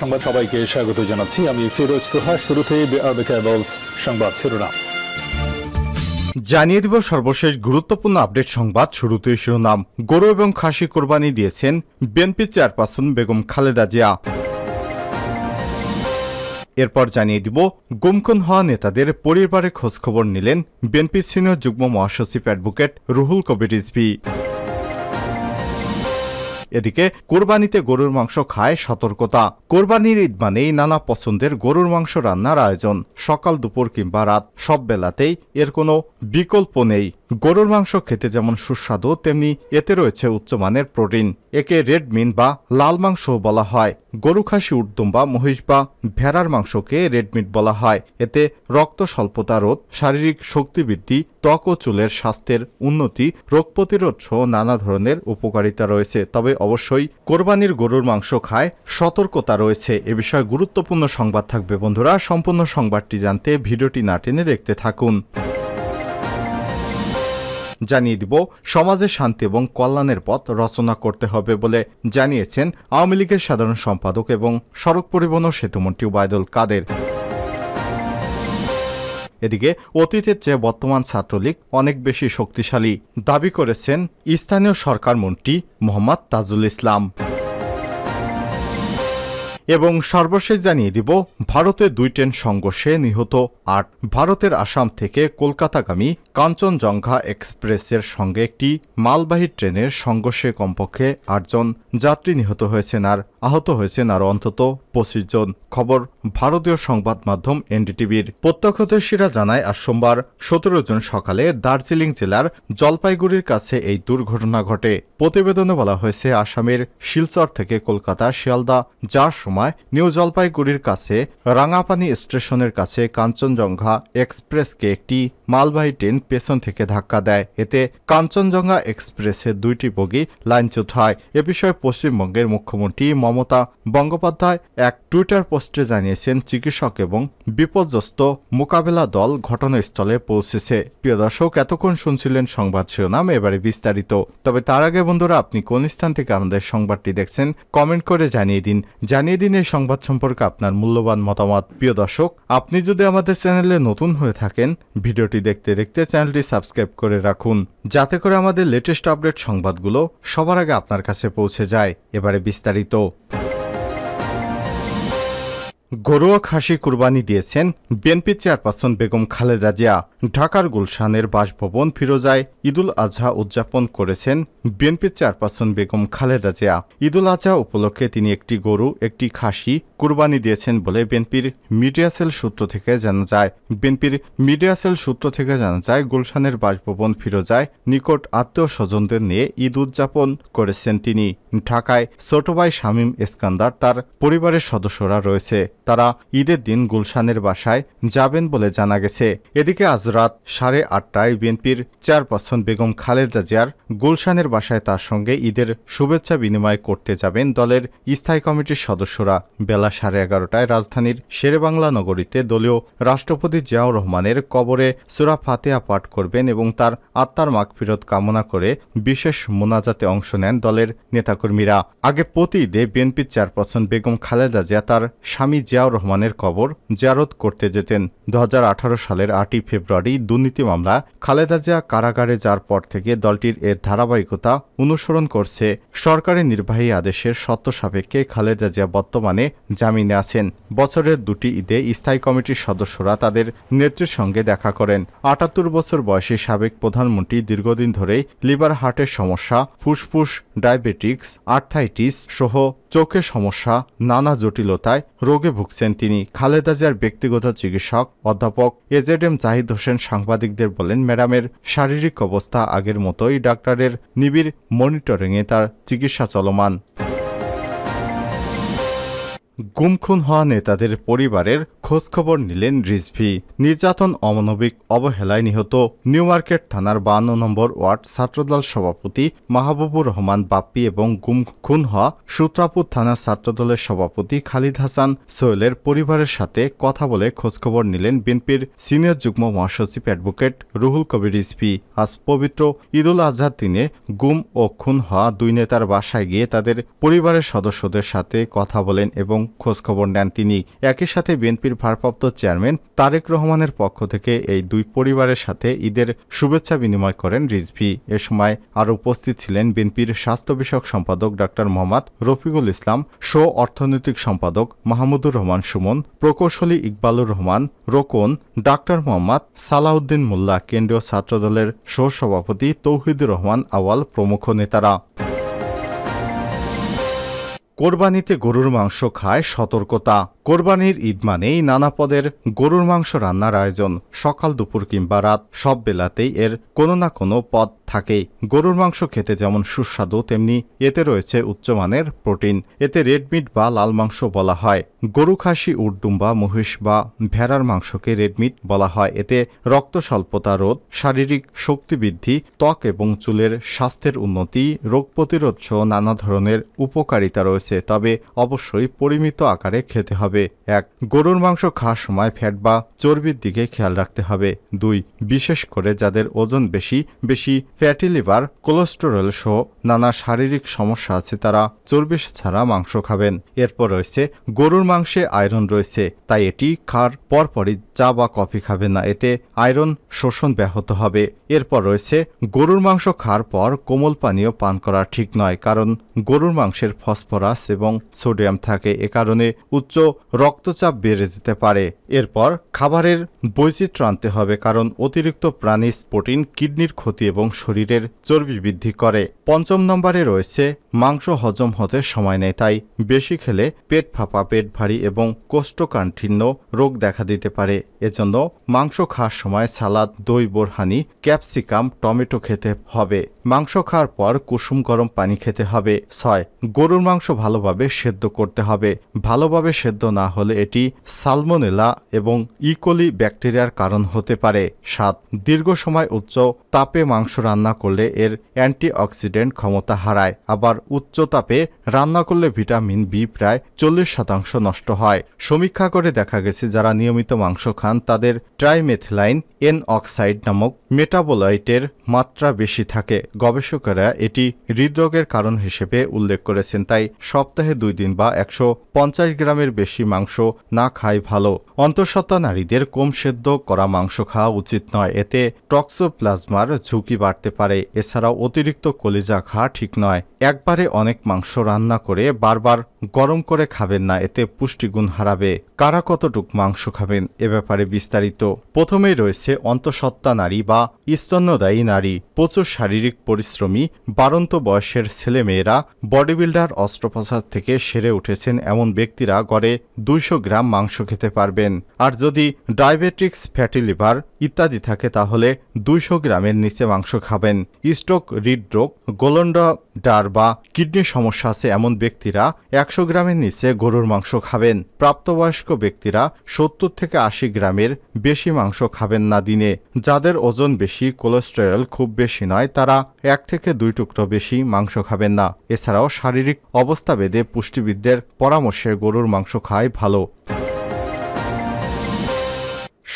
সংবাদ সবাইকে স্বাগত জানাচ্ছি। আমি ফিরোজ তোহা। শুরুতে সংবাদ শিরোনাম জানিয়ে দিব সর্বশেষ গুরুত্বপূর্ণ আপডেট সংবাদ। শুরুতে শিরোনাম। গরু এবং খাসি কোরবানি দিয়েছেন বিএনপি চেয়ারপারসন বেগম খালেদা জিয়া। এরপর জানিয়ে দিব গুমখুন হওয়া নেতাদের পরিবারের খোঁজখবর নিলেন বিএনপি সিনিয়র যুগ্ম মহাসচিব অ্যাডভোকেট রুহুল কবির রিজভী। এদিকে কোরবানিতে গরুর মাংস খায় সতর্কতা। কোরবানির ঈদ মানেই নানা পছন্দের গরুর মাংস রান্নার আয়োজন। সকাল দুপুর কিংবা রাত সব বেলাতেই এর কোনো বিকল্প নেই। গরুর মাংস খেতে যেমন সুস্বাদু, তেমনি এতে রয়েছে উচ্চমানের প্রোটিন। একে রেড মিট বা লাল মাংস বলা হয়। গরু, খাসি, উট, দুম্বা, মহিষ বা ভেড়ার মাংসকে রেড মিট বলা হয়। এতে রক্ত স্বল্পতা রোধ, শারীরিক শক্তি বৃদ্ধি, ত্বক ও চুলের স্বাস্থ্যের উন্নতি, রোগ প্রতিরোধ সহ নানা ধরনের উপকারিতা রয়েছে। তবে অবশ্যই কোরবানির গরুর মাংস খায় সতর্কতা রয়েছে। এ বিষয়ে গুরুত্বপূর্ণ সংবাদ থাকবে বন্ধুরা। সম্পূর্ণ সংবাদটি জানতে ভিডিওটি না টেনে দেখতে থাকুন। জানিয়ে দিব সমাজে শান্তি এবং কল্যাণের পথ রচনা করতে হবে বলে জানিয়েছেন আওয়ামী লীগের সাধারণ সম্পাদক এবং সড়ক পরিবহন ও সেতুমন্ত্রী ওবায়দুল কাদের। এদিকে অতীতের চেয়ে বর্তমান ছাত্রলীগ অনেক বেশি শক্তিশালী দাবি করেছেন স্থানীয় সরকার মন্ত্রী মোহাম্মদ তাজুল ইসলাম। এবং সর্বশেষ জানিয়ে দিব ভারতে 2 ট্রেন সংঘর্ষে নিহত 8। ভারতের আসাম থেকে কলকাতাগামী কাঞ্চনজঙ্ঘা এক্সপ্রেসের সঙ্গে একটি মালবাহী ট্রেনের সংঘর্ষে কমপক্ষে 8 জন যাত্রী নিহত হয়েছেন আর আহত হয়েছেন আরও অন্তত 25 জন। খবর ভারতীয় সংবাদ মাধ্যম এনডিটিভির। প্রত্যক্ষদর্শীরা জানায় আজ সোমবার 17 জুন সকালে দার্জিলিং জেলার জলপাইগুড়ির কাছে এই দুর্ঘটনা ঘটে। প্রতিবেদনে বলা হয়েছে আসামের শিলচর থেকে কলকাতা শিয়ালদা যাওয়ার সময় নিউ জলপাইগুড়ির কাছে রাঙাপানি স্টেশনের কাছে কাঞ্চনজঙ্ঘা এক্সপ্রেসকে একটি মালবাহী ট্রেন পেছন থেকে ধাক্কা দেয়। এতে কাঞ্চনজঙ্ঘা এক্সপ্রেসের 2টি বগি লাইনচ্যুত হয়। এ বিষয়ে পশ্চিমবঙ্গের মুখ্যমন্ত্রী মমতা বন্দ্যোপাধ্যায় এক টুইটার পোস্টে জানিয়েছেন চিকিৎসক এবং বিপর্যস্ত মোকাবেলা দল ঘটনাস্থলে পৌঁছেছে। প্রিয় দর্শক, এতক্ষণ শুনছিলেন সংবাদ শিরোনাম, এবারে বিস্তারিত। তবে তার আগে বন্ধুরা, আপনি কোন স্থান থেকে আমাদের সংবাদটি দেখছেন কমেন্ট করে জানিয়ে দিন এই সংবাদ সম্পর্কে আপনার মূল্যবান মতামত। প্রিয় দর্শক, আপনি যদি আমাদের চ্যানেলে নতুন হয়ে থাকেন, ভিডিওটি দেখতে দেখতে চ্যানেলটি সাবস্ক্রাইব করে রাখুন, যাতে করে আমাদের লেটেস্ট আপডেট সংবাদগুলো সবার আগে আপনার কাছে পৌঁছে যায়। এবারে বিস্তারিত। গরু ও খাসি কুরবানি দিয়েছেন বিএনপি চেয়ারপারসন বেগম খালেদা জিয়া। ঢাকার গুলশানের বাসভবন ফিরোজায় ঈদুল আজহা উদযাপন করেছেন বিএনপি চেয়ারপারসন বেগম খালেদা জিয়া। ঈদুল আজহা উপলক্ষে তিনি একটি গরু, একটি খাসি কুরবানি দিয়েছেন বলে বিএনপির মিডিয়া সেল সূত্র থেকে জানা যায়। গুলশানের বাসভবন ফিরোজায় নিকট আত্মীয় স্বজনদের নিয়ে ঈদ উদযাপন করেছেন তিনি। ঢাকায় ছোট ভাই শামীম ইস্কান্দার, তার পরিবারের সদস্যরা রয়েছে। তারা ঈদের দিন গুলশানের বাসায় যাবেন বলে জানা গেছে। এদিকে আজ রাত 8:30টায় বিএনপির চেয়ারপারসন বেগম খালেদা জিয়ার গুলশানের বাসায় তার সঙ্গে ঈদের শুভেচ্ছা বিনিময় করতে যাবেন দলের স্থায়ী কমিটির সদস্যরা। বেলা 11:30টায় রাজধানীর শেরেবাংলা নগরীতে দলীয় রাষ্ট্রপতি জিয়াউর রহমানের কবরে সূরা ফাতিহা পাঠ করবেন এবং তার আত্মার মাগফিরত কামনা করে বিশেষ মোনাজাতে অংশ নেন দলের নেতাকর্মীরা। আগে প্রতি ঈদে বিএনপির চেয়ারপারসন বেগম খালেদা জিয়া তার স্বামী জিয়াউর রহমানের কবর জিয়ারত করতে যেতেন। 2018 সালের 8 ফেব্রুয়ারি দুর্নীতি মামলা খালেদা জিয়া কারাগারে যাওয়ার পর থেকে দলটির এর ধারাবাহিকতা অনুসরণ করছে। সরকারি নির্বাহী আদেশের শর্ত সাপেক্ষে খালেদা জিয়া বর্তমানে জামিনে আছেন। বছরের 2টি ঈদে স্থায়ী কমিটির সদস্যরা তাদের নেত্রীর সঙ্গে দেখা করেন। 78 বছর বয়সী সাবেক প্রধানমন্ত্রী দীর্ঘদিন ধরেই লিভার হার্টের সমস্যা, ফুসফুস, ডায়াবেটিক্স, আর্থাইটিস সহ চোখের সমস্যা, নানা জটিলতায় রোগে ভুগছেন তিনি। খালেদা জিয়ার ব্যক্তিগত চিকিৎসক অধ্যাপক এজেডএম জাহিদ হোসেন সাংবাদিকদের বলেন, ম্যাডামের শারীরিক অবস্থা আগের মতোই, ডাক্তারের নিবিড় মনিটরিংয়ে তার চিকিৎসা চলমান। গুমখুন হওয়া নেতাদের পরিবারের খোঁজখবর নিলেন রিজভী। নির্যাতন, অমানবিক অবহেলায় নিহত নিউ মার্কেট থানার 52 নম্বর ওয়ার্ড ছাত্রদল সভাপতি মাহবুবুর রহমান বাপ্পি এবং গুমখুন হওয়া সূত্রাপুর থানার ছাত্রদলের সভাপতি খালিদ হাসান সোহেলের পরিবারের সাথে কথা বলে খোঁজখবর নিলেন বিএনপির সিনিয়র যুগ্ম মহাসচিব অ্যাডভোকেট রুহুল কবির রিজভী। আজ পবিত্র ঈদুল আজহার দিনে গুম ও খুন হওয়া 2 নেতার বাসায় গিয়ে তাদের পরিবারের সদস্যদের সাথে কথা বলেন এবং খোঁজখবর নেন তিনি। একই সাথে বিএনপির ভারপ্রাপ্ত চেয়ারম্যান তারেক রহমানের পক্ষ থেকে এই দুই পরিবারের সাথে ঈদের শুভেচ্ছা বিনিময় করেন রিজভী। এ সময় আরও উপস্থিত ছিলেন বিএনপির স্বাস্থ্য বিষয়ক সম্পাদক ডাক্তার মোহাম্মদ রফিকুল ইসলাম, অর্থনৈতিক সম্পাদক মাহমুদুর রহমান সুমন, প্রকৌশলী ইকবালুর রহমান রোকন, ডাক্তার মোহাম্মদ সালাউদ্দিন মোল্লা, কেন্দ্রীয় ছাত্রদলের সহসভাপতি তৌহিদুর রহমান আওয়াল প্রমুখ নেতারা। কোরবানিতে গরুর মাংস খায় সতর্কতা। কোরবানির ঈদ মানেই নানা পদের গরুর মাংস রান্নার আয়োজন। সকাল দুপুর কিংবা রাত সব বেলাতেই এর কোনো না কোনো পদ থাকেই। গরুর মাংস খেতে যেমন সুস্বাদু, তেমনি এতে রয়েছে উচ্চমানের প্রোটিন। এতে রেডমিট বা লাল মাংস বলা হয়। গরু, খাসি, উট, দুম্বা, মহিষ বা ভেড়ার মাংসকে রেডমিট বলা হয়। এতে রক্ত স্বল্পতা রোধ, শারীরিক শক্তি বৃদ্ধি, ত্বক এবং চুলের স্বাস্থ্যের উন্নতি, রোগ প্রতিরোধ সহ নানা ধরনের উপকারিতা রয়েছে। তবে অবশ্যই পরিমিত আকারে খেতে হবে। 1. গরুর মাংস খাওয়ার সময় ফ্যাট বা চর্বির দিকে খেয়াল রাখতে হবে। 2. বিশেষ করে যাদের ওজন বেশি ফ্যাটি লিভার, কোলেস্টেরল সহ নানা শারীরিক সমস্যা আছে তারা চর্বি ছাড়া মাংস খাবেন। এরপর রয়েছে গরুর মাংসে আয়রন রয়েছে, তাই এটি খাওয়ার পরপরই চা বা কফি খাবেন না, এতে আয়রন শোষণ ব্যাহত হবে। এরপর রয়েছে গরুর মাংস খাওয়ার পর কোমল পানীয় পান করা ঠিক নয়, কারণ গরুর মাংসের ফসফরাস এবং সোডিয়াম থাকে। এ কারণে উচ্চ রক্তচাপ বেড়ে যেতে পারে। এরপর খাবারের বৈচিত্র্য আনতে হবে, কারণ অতিরিক্ত প্রাণীজ প্রোটিন কিডনির ক্ষতি এবং শরীরের চর্বি বৃদ্ধি করে। 5 নম্বরে রয়েছে মাংস হজম হতে সময় নেয়, তাই বেশি খেলে পেট ফাঁপা, পেট ভারী এবং কোষ্ঠকাঠিন্য রোগ দেখা দিতে পারে। এজন্য মাংস খাওয়ার সময় সালাদ, দই, বোরহানি, ক্যাপসিকাম, টমেটো খেতে হবে। মাংস খাওয়ার পর কুসুম গরম পানি খেতে হবে। 6. গরুর মাংস ভালোভাবে সেদ্ধ করতে হবে। ভালোভাবে সেদ্ধ না হলে এটি সালমোনেলা এবং ইকোলি ব্যাকটেরিয়ার কারণ হতে পারে। 7. দীর্ঘ সময় উচ্চ তাপে মাংস রান্না করলে এর অ্যান্টিঅক্সিডেন্ট ক্ষমতা হারায়। আবার উচ্চ তাপে রান্না করলে ভিটামিন বি প্রায় 40% নষ্ট হয়। সমীক্ষা করে দেখা গেছে যারা নিয়মিত মাংস খান তাদের ট্রাইমেথিলাইন এন অক্সাইড নামক মেটাবোলাইটের মাত্রা বেশি থাকে। গবেষকেরা এটি হৃদরোগের কারণ হিসেবে উল্লেখ করেছেন। তাই সপ্তাহে 2 দিন বা 150 গ্রামের বেশি মাংস না খাই ভালো। অন্তঃসত্ত্বা নারীদের কম সেদ্ধ করা মাংস খাওয়া উচিত নয়, এতে টক্সোপ্লাজমার ঝুঁকি বাড়তে পারে। এছাড়াও অতিরিক্ত কলিজা খাওয়া ঠিক নয়। একবারে অনেক মাংস রান্না করে বারবার গরম করে খাবেন না, এতে পুষ্টিগুণ হারাবে। কারা কতটুক মাংস খাবেন এ ব্যাপারে বিস্তারিত। প্রথমেই রয়েছে অন্তঃসত্ত্বা নারী বা স্তন্যদায়ী নারী। প্রচুর শারীরিক পরিশ্রমী, বাড়ন্ত বয়সের ছেলেমেয়েরা, বডি বিল্ডার, অস্ত্রোপচার থেকে সেরে উঠেছেন এমন ব্যক্তিরা গড়ে 200 গ্রাম মাংস খেতে পারবেন। আর যদি ডায়াবেটিক্স, ফ্যাটি লিভার ইত্যাদি থাকে তাহলে 200 গ্রামের নিচে মাংস খাবেন। স্ট্রোক, হৃদরোগ, গোলন্ডার বা কিডনির সমস্যা আছে এমন ব্যক্তিরা 100 গ্রামের নিচে গরুর মাংস খাবেন। প্রাপ্তবয়স্ক ব্যক্তিরা 70 থেকে 80 গ্রামের বেশি মাংস খাবেন না দিনে। যাদের ওজন বেশি, কোলেস্টেরল খুব বেশি নয়, তারা 1 থেকে 2 টুকরো বেশি মাংস খাবেন না। এছাড়াও শারীরিক অবস্থা ভেদে পুষ্টিবিদদের পরামর্শে গরুর মাংস খাওয়াই ভালো।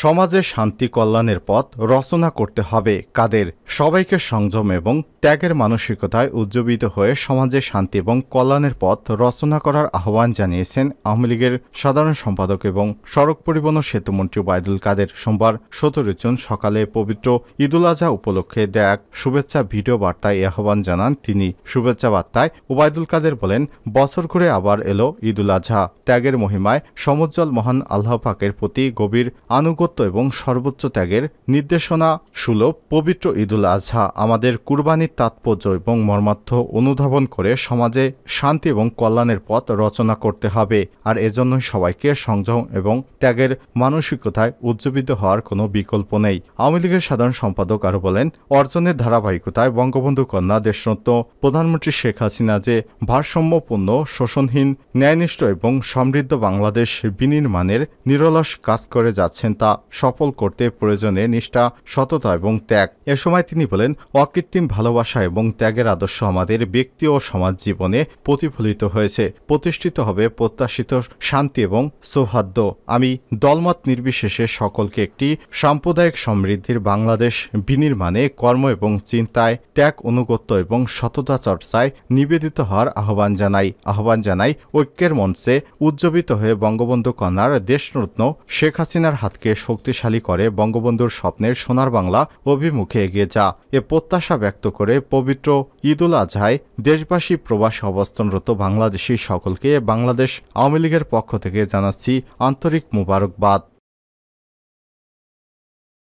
সমাজে শান্তি কল্যাণের পথ রচনা করতে হবে কাদের? সবাইকে সংযম এবং ত্যাগের মানসিকতায় উজ্জীবিত হয়ে সমাজে শান্তি এবং কল্যাণের পথ রচনা করার আহ্বান জানিয়েছেন আওয়ামী লীগের সাধারণ সম্পাদক এবং সড়ক পরিবহন ও সেতুমন্ত্রী ওবায়দুল কাদের। সোমবার 17 জুন সকালে পবিত্র ঈদুল আজহা উপলক্ষে দেয়া এক শুভেচ্ছা ভিডিও বার্তায় এ আহ্বান জানান তিনি। শুভেচ্ছা বার্তায় ওবায়দুল কাদের বলেন, বছর ঘুরে আবার এলো ঈদুল আজহা। ত্যাগের মহিমায় সমুজ্জ্বল মহান আল্লাহ পাকের প্রতি গভীর আনুগত্য এবং সর্বোচ্চ ত্যাগের নির্দেশনা সুলভ পবিত্র ঈদুল আজহা আমাদের কুরবানির তাৎপর্য এবং মর্মার্থ অনুধাবন করে সমাজে শান্তি এবং কল্যাণের পথ রচনা করতে হবে। আর এজন্যই সবাইকে সংযম এবং ত্যাগের মানসিকতায় উজ্জীবিত হওয়ার কোনো বিকল্প নেই। আওয়ামী লীগের সাধারণ সম্পাদক আরও বলেন, অর্জনের ধারাবাহিকতায় বঙ্গবন্ধু কন্যা দেশরত্ন প্রধানমন্ত্রী শেখ হাসিনা যে ভারসাম্যপূর্ণ, শোষণহীন, ন্যায়নিষ্ঠ এবং সমৃদ্ধ বাংলাদেশ বিনির্মাণের নিরলস কাজ করে যাচ্ছেন তা সফল করতে প্রয়োজনে নিষ্ঠা, সততা এবং ত্যাগ। এ সময় তিনি বলেন, অকৃত্রিম ভালোবাসা ভালোবাসা এবং ত্যাগের আদর্শ আমাদের ব্যক্তি ও সমাজ জীবনে প্রতিফলিত হয়েছে। প্রতিষ্ঠিত হবে প্রত্যাশিত শান্তি এবং সৌহার্দ্য। আমি দলমত নির্বিশেষে সকলকে একটি সাম্প্রদায়িক সমৃদ্ধির বাংলাদেশ বিনির্মাণে কর্ম এবং চিন্তায় ত্যাগ, অনুগত্য এবং সততা চর্চায় নিবেদিত হওয়ার আহ্বান জানাই ঐক্যের মঞ্চে উজ্জীবিত হয়ে বঙ্গবন্ধু কন্যার দেশরত্ন শেখ হাসিনার হাতকে শক্তিশালী করে বঙ্গবন্ধুর স্বপ্নের সোনার বাংলা অভিমুখে এগিয়ে যা। এ প্রত্যাশা ব্যক্ত করে পবিত্র ঈদুল আজহায় দেশবাসী, প্রবাসী অবস্থানরত বাংলাদেশী সকলকে বাংলাদেশ আওয়ামী লীগের পক্ষ থেকে জানাচ্ছি আন্তরিক মোবারকবাদ।